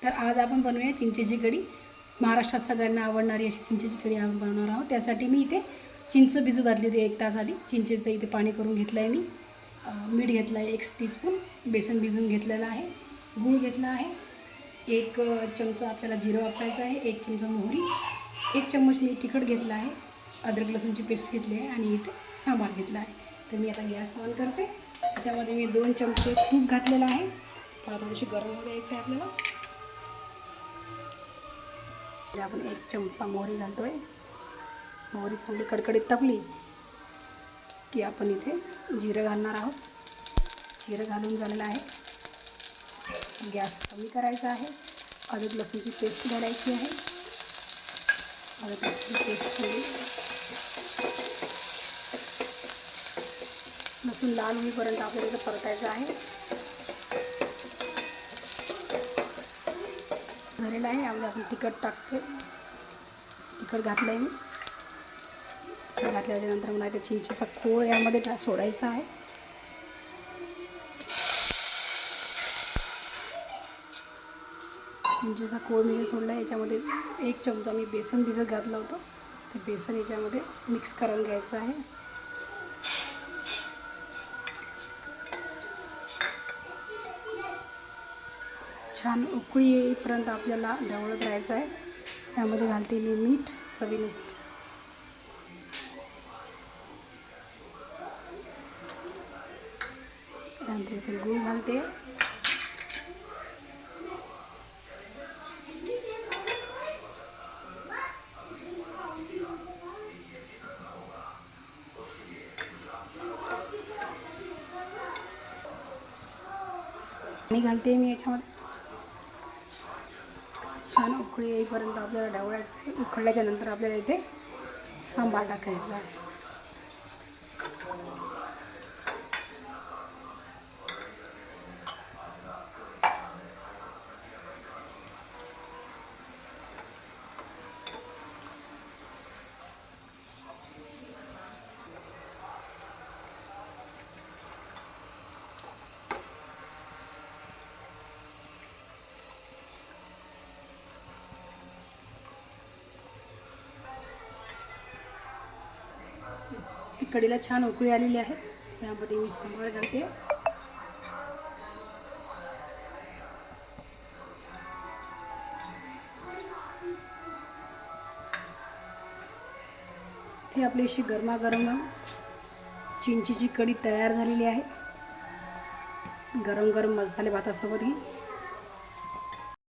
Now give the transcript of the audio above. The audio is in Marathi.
तर आज आपण बनवूया चिंचेची कढी। महाराष्ट्रात सगळ्यांना आवडणारी अशी चिंचेची कढी आपण बनवणार आहोत। त्यासाठी मी इथे चिंच भिजू घातली होती 1 तास आधी। चिंचेचं इथे पाणी करून घेतलं आहे मी। मीठ घेतलं आहे 1 टीस्पून, बेसन भिजून घेतलेलं आहे, गूळ घेतला आहे, 1 चमचा आपल्याला जिरं वापरायचं आहे, 1 चमचा मोहरी, 1 चम्मच मी तिखट घेतला आहे, अद्रक लसूणची पेस्ट घेतली आहे आणि इथे सांबार घेतला आहे। तर मी आता गॅस ऑन करते। त्याच्यामध्ये मी 2 चमचे तूप घातलेलं आहे। थोडीशी गरम होऊ द्यायचं आहे आपल्याला। आपण 1 चमचा मोहरी घालतोय। मोहरी चांगली कडकडीत तापली की आपण इथे जिरं घालणार आहोत। जिरं घालून झालेलं आहे। गॅस कमी करायचा आहे। अद्रक लसूणची पेस्ट घालायची आहे। अद्रक लसूणची पेस्ट लसूण लाल होईपर्यंत आपल्याला इथं परतायचं आहे। झालेलं आहे। यामध्ये आपण तिखट टाकते। तिखट घातलं आहे मी। घातल्यानंतर मला इथे चिंचेचा खोळ यामध्ये सोडायचा आहे। चिंचेचा खोळ मी सोडला। याच्यामध्ये 1 चमचा मी बेसन भिजत घातलं होतं। ते बेसन याच्यामध्ये मिक्स करून घ्यायचं आहे। छान उकळी येईपर्यंत आपल्याला ढवळत राहायचं आहे। त्यामध्ये घालते मी मीठ चवीनुसार। त्यानंतर इथे गूळ घालते। पाणी घालते मी याच्यामध्ये। छान उकळी येईपर्यंत आपल्याला ढवळायचं आहे। उकळल्याच्या नंतर आपल्याला इथे सांबार टाकायचा आहे। कढीला छान उकळी आलेली आहे। त्यामध्ये मी सांबार घालते। ही आपली अशी गरमागरम चिंचेची कढी तयार झालेली आहे। गरम गरम मसाले भातासोबत ही